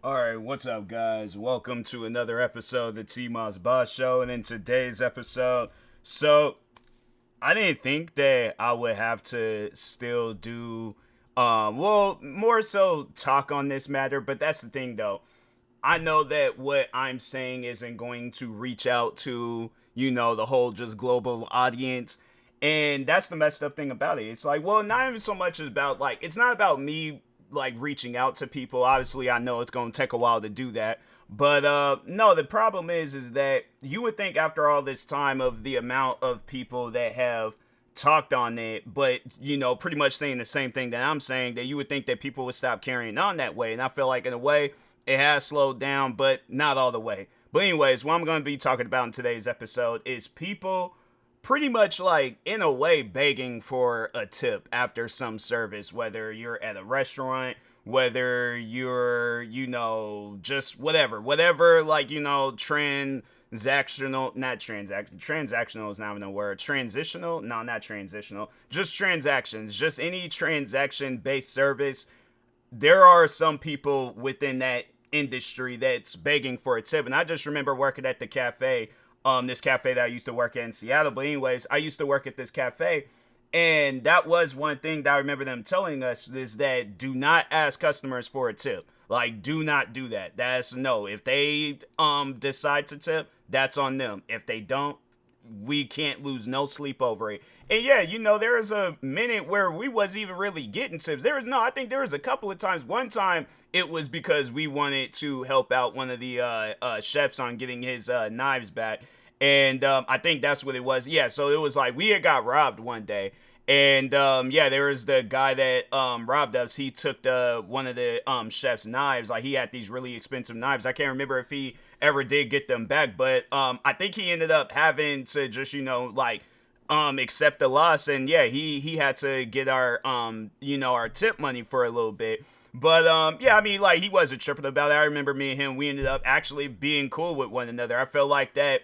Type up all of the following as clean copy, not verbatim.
Alright, what's up, guys? Welcome to another episode of the TMossBoss Show. And in today's episode, I didn't think that I would have to still do, more so talk on this matter, but that's the thing though. I know that what I'm saying isn't going to reach out to, the whole just global audience. And that's the messed up thing about it. It's like, well, not even so much about, like, it's not about me, like, reaching out to people. Obviously, I know it's going to take a while to do that. But, no, the problem is that you would think after all this time of the amount of people that have talked on it, but, pretty much saying the same thing that I'm saying, that you would think that people would stop carrying on that way. And I feel like, in a way, it has slowed down, but not all the way. But anyways, what I'm going to be talking about in today's episode is people pretty much, like, in a way, begging for a tip after some service, whether you're at a restaurant, whether you're, just whatever, like, transactional is not even a word, transitional, no, not transitional, just transactions, just any transaction based service. There are some people within that industry that's begging for a tip. And I just remember working at the cafe, this cafe that I used to work at in Seattle. But anyways, I used to work at this cafe, and that was one thing that I remember them telling us, is that do not ask customers for a tip. Like, do not do that. That's no. If they decide to tip, that's on them. If they don't, we can't lose no sleep over it. And yeah, there was a minute where we wasn't even really getting tips. I think there was a couple of times. One time it was because we wanted to help out one of the chefs on getting his knives back. And I think that's what it was. Yeah, so it was like we had got robbed one day. And yeah, there was the guy that robbed us. He took one of the chef's knives. Like, he had these really expensive knives. I can't remember if he ever did get them back, but I think he ended up having to just accept the loss. And yeah, he had to get our our tip money for a little bit. But yeah, I mean, like, he wasn't tripping about it. I remember me and him, we ended up actually being cool with one another. I felt like that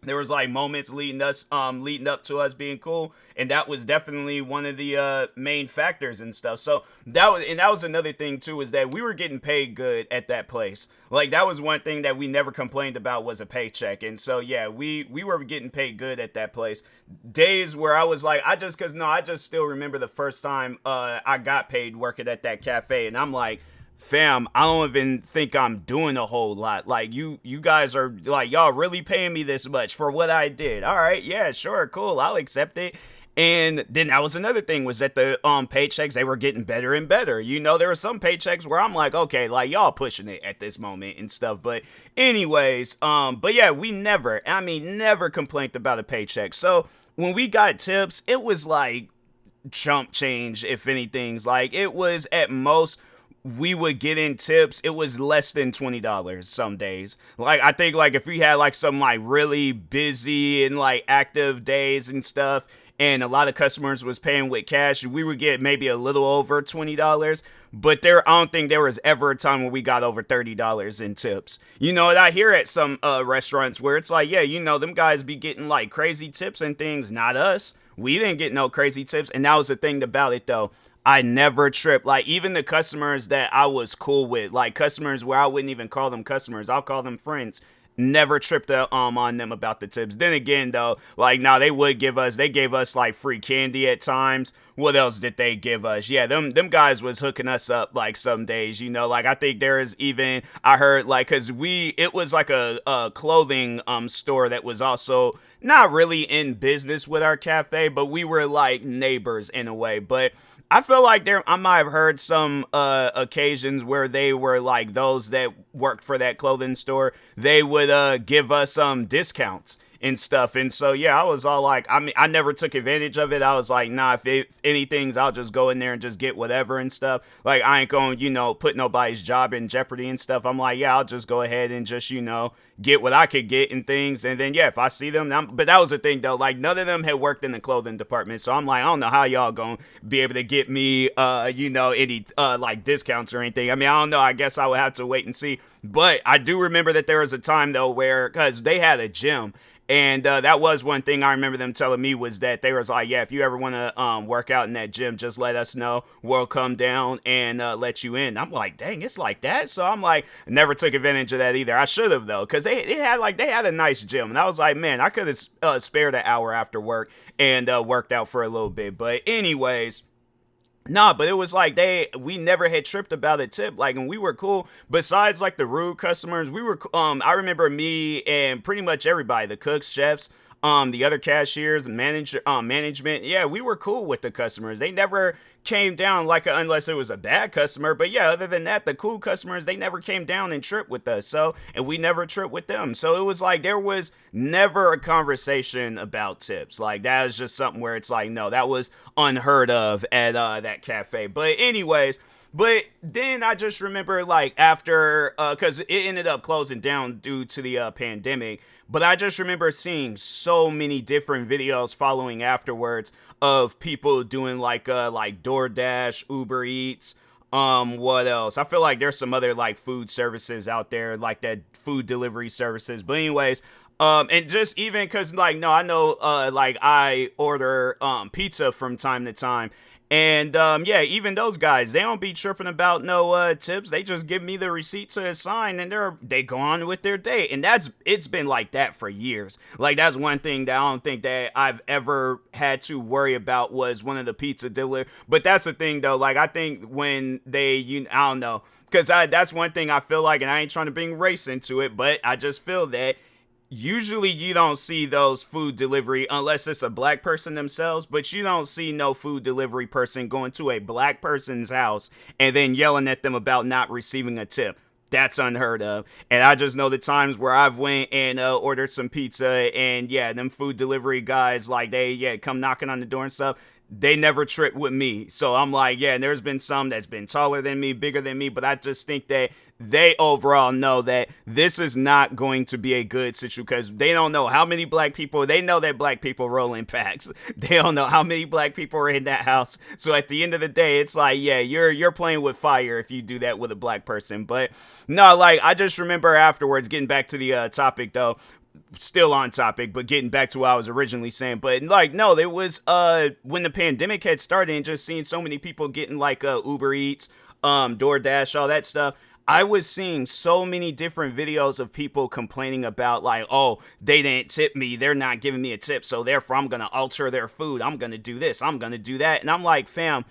there was like moments leading up to us being cool, and that was definitely one of the main factors and stuff. So that was another thing too, is that we were getting paid good at that place. Like, that was one thing that we never complained about, was a paycheck. And so yeah, we were getting paid good at that place. Days where I was like, I just still remember the first time I got paid working at that cafe, and I'm like, fam, I don't even think I'm doing a whole lot. Like, you guys are like, y'all really paying me this much for what I did. All right, yeah, sure, cool, I'll accept it. And then that was another thing, was that the paychecks, they were getting better and better. There were some paychecks where I'm like, okay, like, y'all pushing it at this moment and stuff. But anyways, but yeah, we never complained about a paycheck. So when we got tips, it was like chump change, if anything's. Like, it was at most, we would get in tips, it was less than $20 some days. Like, I think, like, if we had like some like really busy and like active days and stuff, and a lot of customers was paying with cash, we would get maybe a little over $20. But I don't think there was ever a time when we got over $30 in tips. And I hear at some restaurants where it's like, yeah, them guys be getting like crazy tips and things. Not us. We didn't get no crazy tips. And that was the thing about it though. I never tripped. Like, even the customers that I was cool with, like customers where I wouldn't even call them customers, I'll call them friends, never tripped on them about the tips. Then again though, like, now they gave us like free candy at times. What else did they give us? Yeah, them guys was hooking us up like some days, like, I think there is even, I heard, like, cause it was like a clothing store that was also not really in business with our cafe, but we were like neighbors in a way. But I feel like I might have heard some occasions where they were like, those that worked for that clothing store, they would give us discounts and stuff. And so yeah, I was all like, I mean, I never took advantage of it. I was like, nah, if anything's, I'll just go in there and just get whatever and stuff. Like, I ain't going, put nobody's job in jeopardy and stuff. I'm like, yeah, I'll just go ahead and just, get what I could get and things. And then yeah, if I see them, but that was the thing though, like, none of them had worked in the clothing department. So I'm like, I don't know how y'all gonna be able to get me, any like discounts or anything. I mean, I don't know. I guess I would have to wait and see. But I do remember that there was a time though where, because they had a gym. And that was one thing I remember them telling me was that they was like, yeah, if you ever want to work out in that gym, just let us know. We'll come down and let you in. I'm like, dang, it's like that. So I'm like, never took advantage of that either. I should have though, because they had a nice gym, and I was like, man, I could have spared an hour after work and worked out for a little bit. But anyways. Nah, but it was like we never had tripped about a tip, like, and we were cool. Besides, like, the rude customers, we were, I remember me and pretty much everybody, the cooks, chefs, the other cashiers, management, yeah, we were cool with the customers. They never came down unless it was a bad customer, but yeah, other than that, the cool customers, they never came down and tripped with us, so, and we never tripped with them, so it was like, there was never a conversation about tips, like, that was just something where it's like, no, that was unheard of at, that cafe, but anyways, but then I just remember, like, after, because it ended up closing down due to the pandemic, but I just remember seeing so many different videos following afterwards of people doing, like DoorDash, Uber Eats, what else? I feel like there's some other, like, food services out there, like that food delivery services, but anyways, and just even because, like, no, I know, like, I order, pizza from time to time, and, yeah, even those guys, they don't be tripping about no, tips. They just give me the receipt to assign, and they go on with their day. And it's been like that for years. Like, that's one thing that I don't think that I've ever had to worry about was one of the pizza dealers. But that's the thing, though. Like, I think when I don't know. Because that's one thing I feel like, and I ain't trying to bring race into it, but I just feel that usually you don't see those food delivery unless it's a black person themselves, but you don't see no food delivery person going to a black person's house and then yelling at them about not receiving a tip. That's unheard of. And I just know the times where I've went and ordered some pizza, and yeah, them food delivery guys, like, they come knocking on the door and stuff. They never trip with me. So I'm like, yeah, and there's been some that's been taller than me, bigger than me, but I just think that they overall know that this is not going to be a good situation, because they don't know how many black people, they know that black people roll in packs. They don't know how many black people are in that house. So at the end of the day, it's like, yeah, you're playing with fire if you do that with a black person. But no, like, I just remember afterwards, getting back to the topic though, still on topic, but getting back to what I was originally saying, but like, no, there was when the pandemic had started and just seeing so many people getting like Uber Eats, DoorDash, all that stuff, I was seeing so many different videos of people complaining about, like, oh, they didn't tip me, they're not giving me a tip, so therefore I'm gonna alter their food, I'm gonna do this, I'm gonna do that. And I'm like, fam,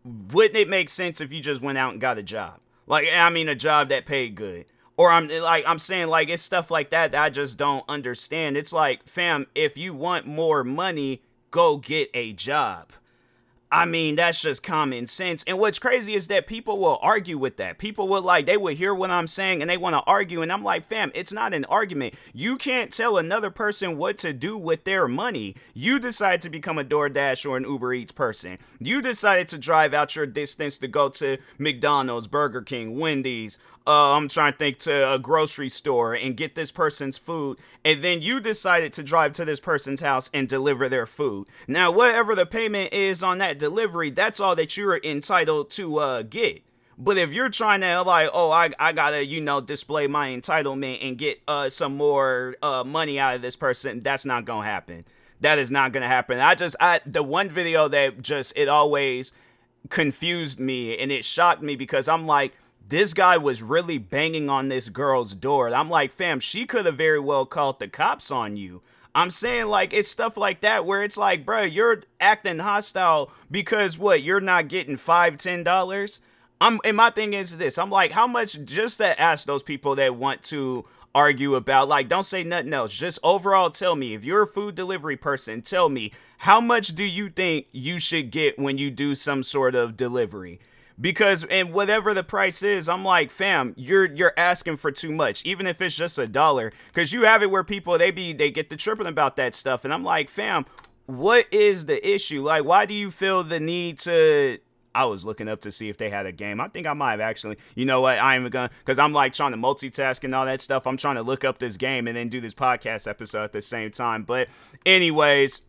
wouldn't it make sense if you just went out and got a job? Like, I mean, a job that paid good. Or I'm saying, like, it's stuff like that I just don't understand. It's like, fam, if you want more money, go get a job. I mean, that's just common sense. And what's crazy is that people will argue with that. People will, like, they will hear what I'm saying and they want to argue. And I'm like, fam, it's not an argument. You can't tell another person what to do with their money. You decide to become a DoorDash or an Uber Eats person. You decided to drive out your distance to go to McDonald's, Burger King, Wendy's, I'm trying to think, to a grocery store and get this person's food. And then you decided to drive to this person's house and deliver their food. Now, whatever the payment is on that delivery, that's all that you're entitled to get. But if you're trying to, like, oh, I gotta, display my entitlement and get some more money out of this person, that's not gonna happen. That is not gonna happen. The one video that it always confused me and it shocked me, because I'm like, this guy was really banging on this girl's door. I'm like, fam, she could have very well called the cops on you. I'm saying, like, it's stuff like that where it's like, bro, you're acting hostile because what? You're not getting $5-10? And my thing is this. I'm like, how much, just to ask those people that want to argue about, like, don't say nothing else. Just overall tell me, if you're a food delivery person, tell me, how much do you think you should get when you do some sort of delivery? Because, and whatever the price is, I'm like, fam, you're asking for too much, even if it's just $1. Because you have it where people, they get to tripping about that stuff. And I'm like, fam, what is the issue? Like, why do you feel the need to... I was looking up to see if they had a game. I think I might have actually. You know what? I ain't even gonna, because I'm like trying to multitask and all that stuff. I'm trying to look up this game and then do this podcast episode at the same time. But anyways...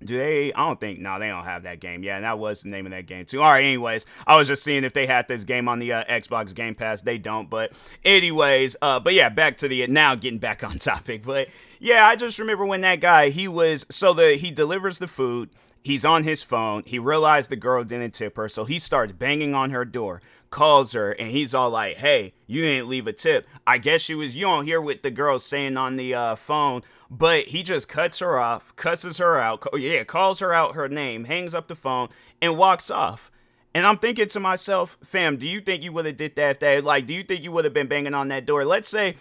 Do they? I don't think. No, they don't have that game. Yeah, and that was the name of that game too. All right. Anyways, I was just seeing if they had this game on the Xbox Game Pass. They don't. But anyways, but yeah, back to the now getting back on topic. But yeah, I just remember when that guy he delivers the food. He's on his phone. He realized the girl didn't tip her, so he starts banging on her door, calls her, and he's all like, "Hey, you didn't leave a tip." I guess she was. You don't hear what the girl's saying on the phone, but he just cuts her off, cusses her out. Yeah, calls her out her name, hangs up the phone, and walks off. And I'm thinking to myself, fam, do you think you would have did that if that, like, do you think you would have been banging on that door? Let's say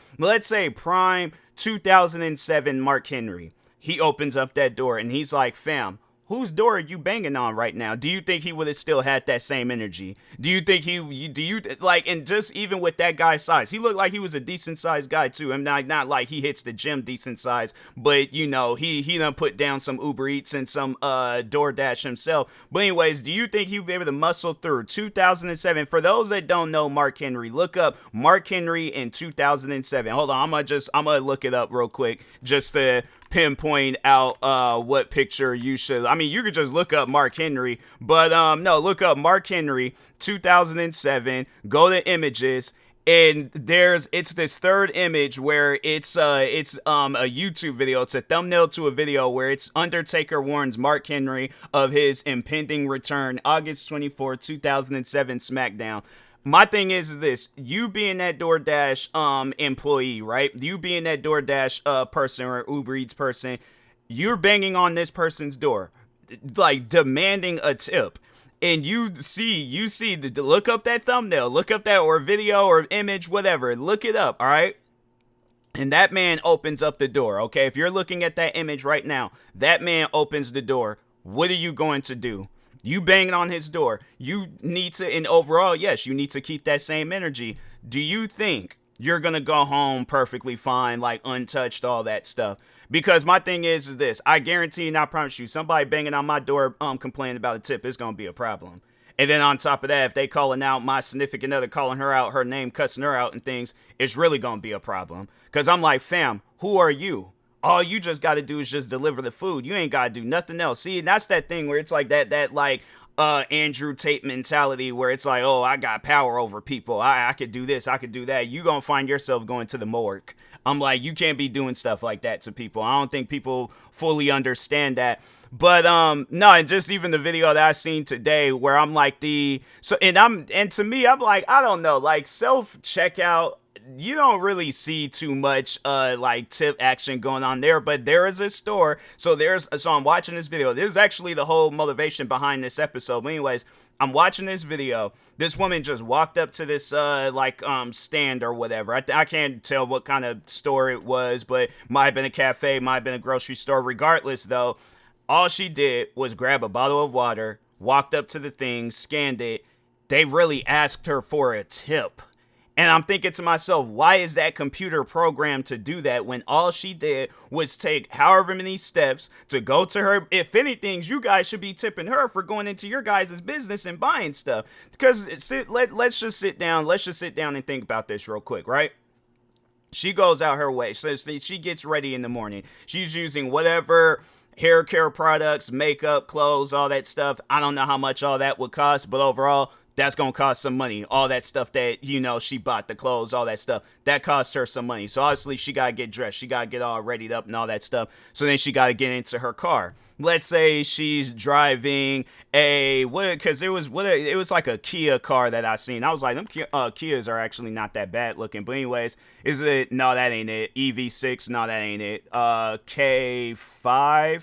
prime 2007 Mark Henry. He opens up that door and he's like, fam, whose door are you banging on right now? Do you think he would have still had that same energy? Do you think and just even with that guy's size, he looked like he was a decent sized guy too. I'm not like he hits the gym decent size, but he done put down some Uber Eats and some DoorDash himself. But anyways, do you think he would be able to muscle through 2007? For those that don't know Mark Henry, look up Mark Henry in 2007. Hold on, I'm gonna look it up real quick just to pinpoint out what picture you should. I mean, you could just look up Mark Henry, but no, look up Mark Henry 2007. Go to images, and it's this third image where it's a YouTube video. It's a thumbnail to a video where it's Undertaker warns Mark Henry of his impending return, August 24, 2007 SmackDown. My thing is this: you being that DoorDash employee, right? You being that DoorDash person or Uber Eats person, you're banging on this person's door, like demanding a tip. And you look up that thumbnail, look up that or video or image, whatever, look it up, all right? And that man opens up the door, okay? If you're looking at that image right now, that man opens the door. What are you going to do? You banging on his door. You need to, and overall, yes, you need to keep that same energy. Do you think you're going to go home perfectly fine, like untouched, all that stuff? Because my thing is this: I guarantee and I promise you, somebody banging on my door complaining about a tip is going to be a problem. And then on top of that, if they calling out my significant other, calling her out, her name, cussing her out and things, it's really going to be a problem. Because I'm like, fam, who are you? All you just got to do is just deliver the food. You ain't got to do nothing else. See, and that's that thing where it's like that like Andrew Tate mentality where it's like, oh, I got power over people. I could do this. I could do that. You going to find yourself going to the morgue. I'm like, you can't be doing stuff like that to people. I don't think people fully understand that. But no, and just even the video that I seen today where I'm like and to me, I'm like, I don't know, like self checkout, you don't really see too much like tip action going on there, but there is a store. So I'm watching this video. There's actually the whole motivation behind this episode. But anyways, I'm watching this video. This woman just walked up to this stand or whatever. I can't tell what kind of store it was, but might have been a cafe, might have been a grocery store. Regardless though, all she did was grab a bottle of water, walked up to the thing, scanned it. They really asked her for a tip. And I'm thinking to myself, why is that computer programmed to do that when all she did was take however many steps to go to her? If anything, you guys should be tipping her for going into your guys' business and buying stuff. Because let's just sit down. Let's just sit down and think about this real quick, right? She goes out her way. So she gets ready in the morning. She's using whatever hair care products, makeup, clothes, all that stuff. I don't know how much all that would cost, but overall, that's going to cost some money. All that stuff that, she bought, the clothes, all that stuff, that cost her some money. So obviously she got to get dressed. She got to get all readied up and all that stuff. So then she got to get into her car. Let's say she's driving it was like a Kia car that I seen. I was like, them Kias are actually not that bad looking. But anyways, no, that ain't it. EV6, no, that ain't it. K5.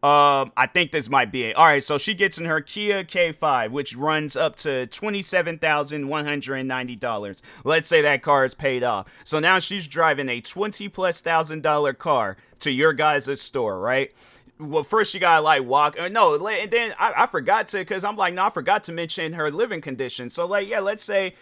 I think this might be it. All right, so she gets in her Kia K5, which runs up to $27,190. Let's say that car is paid off. So now she's driving a $20,000+ car to your guys' store, right? Well, first you gotta like walk. No, and then I forgot to, because I'm like, no, I forgot to mention her living conditions. So like, yeah, let's say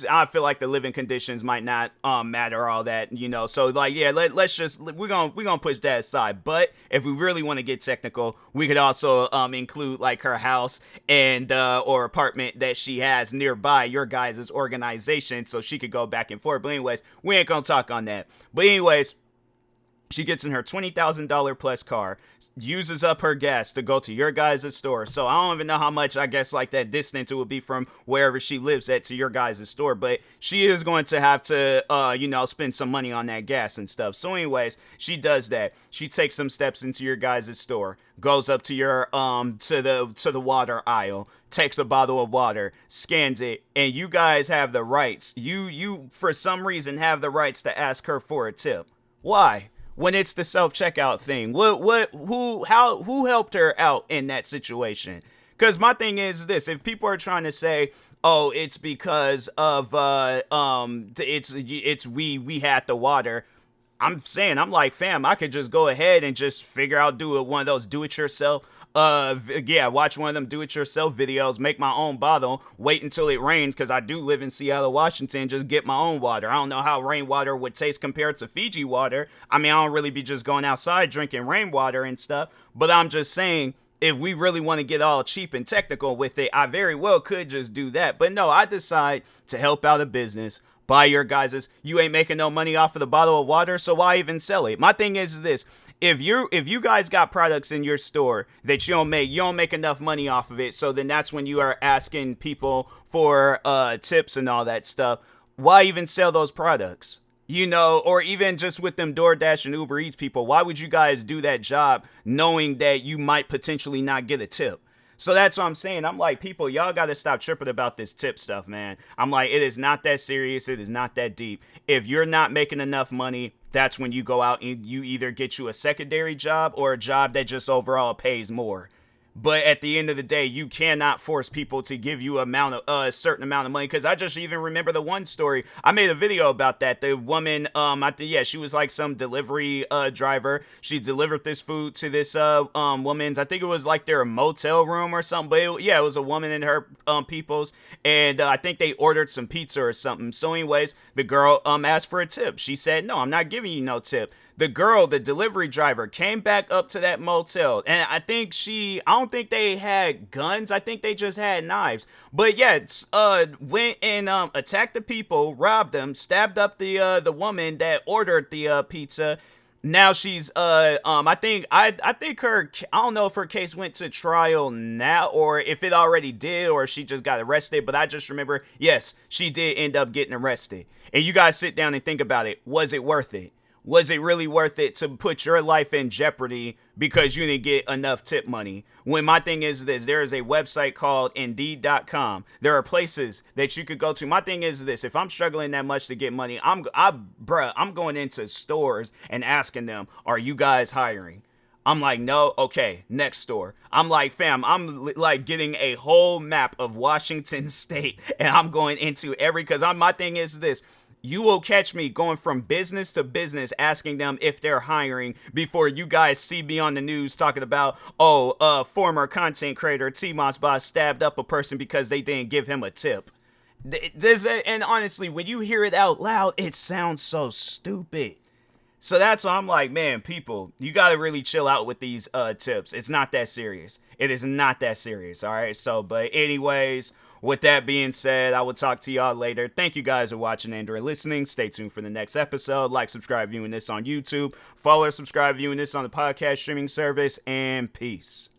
I feel like the living conditions might not matter all that, So like, yeah, we're gonna push that aside. But if we really want to get technical, we could also include like her house and or apartment that she has nearby your guys' organization, so she could go back and forth. But anyways, we ain't gonna talk on that. But anyways, She gets in her $20,000 plus car, uses up her gas to go to your guys' store. So I don't even know how much, I guess, like that distance it would be from wherever she lives at to your guys' store. But she is going to have to, spend some money on that gas and stuff. So anyways, she does that. She takes some steps into your guys' store, goes up to your, to the water aisle, takes a bottle of water, scans it, and you guys have the rights. You for some reason have the rights to ask her for a tip. Why? When it's the self-checkout thing, who helped her out in that situation? Because my thing is this: if people are trying to say, "Oh, it's because of we had the water," I'm like, fam, I could just go ahead and just figure out one of those do-it-yourself. Watch one of them do-it-yourself videos, make my own bottle, wait until it rains, because I do live in Seattle, Washington, just get my own water. I don't know how rainwater would taste compared to Fiji water. I mean, I don't really be just going outside drinking rainwater and stuff, but I'm just saying, if we really want to get all cheap and technical with it, I very well could just do that. But no, I decide to help out a business, buy your guys's. You ain't making no money off of the bottle of water, so why even sell it? My thing is this: if you guys got products in your store that you don't make enough money off of it, so then that's when you are asking people for tips and all that stuff. Why even sell those products? Or even just with them DoorDash and Uber Eats people, why would you guys do that job knowing that you might potentially not get a tip? So that's what I'm saying. I'm like, people, y'all got to stop tripping about this tip stuff, man. I'm like, it is not that serious. It is not that deep. If you're not making enough money, that's when you go out and you either get you a secondary job or a job that just overall pays more. But at the end of the day, you cannot force people to give you a certain amount of money. Because I just even remember the one story. I made a video about that. The woman, she was like some delivery driver. She delivered this food to this woman's. I think it was like their motel room or something. But it was a woman and her peoples. And I think they ordered some pizza or something. So anyways, the girl asked for a tip. She said, "No, I'm not giving you no tip." The girl, the delivery driver, came back up to that motel, and I don't think they had guns. I think they just had knives. But went and attacked the people, robbed them, stabbed up the woman that ordered the pizza. Now she's I think her, I don't know if her case went to trial now or if it already did or she just got arrested, but I just remember, yes, she did end up getting arrested. And you guys sit down and think about it. Was it worth it? Was it really worth it to put your life in jeopardy because you didn't get enough tip money? When my thing is this, there is a website called Indeed.com. There are places that you could go to. My thing is this: if I'm struggling that much to get money, I'm going into stores and asking them, "Are you guys hiring?" I'm like, "No." Okay, next store. I'm like, fam, I'm like getting a whole map of Washington State, and I'm going into because my thing is this: you will catch me going from business to business asking them if they're hiring before you guys see me on the news talking about, former content creator TMossBoss stabbed up a person because they didn't give him a tip. And honestly, when you hear it out loud, it sounds so stupid. So that's why I'm like, man, people, you got to really chill out with these tips. It's not that serious. It is not that serious, all right? So, but anyways, with that being said, I will talk to y'all later. Thank you guys for watching and or listening. Stay tuned for the next episode. Like, subscribe, viewing this on YouTube. Follow or subscribe, viewing this on the podcast streaming service. And peace.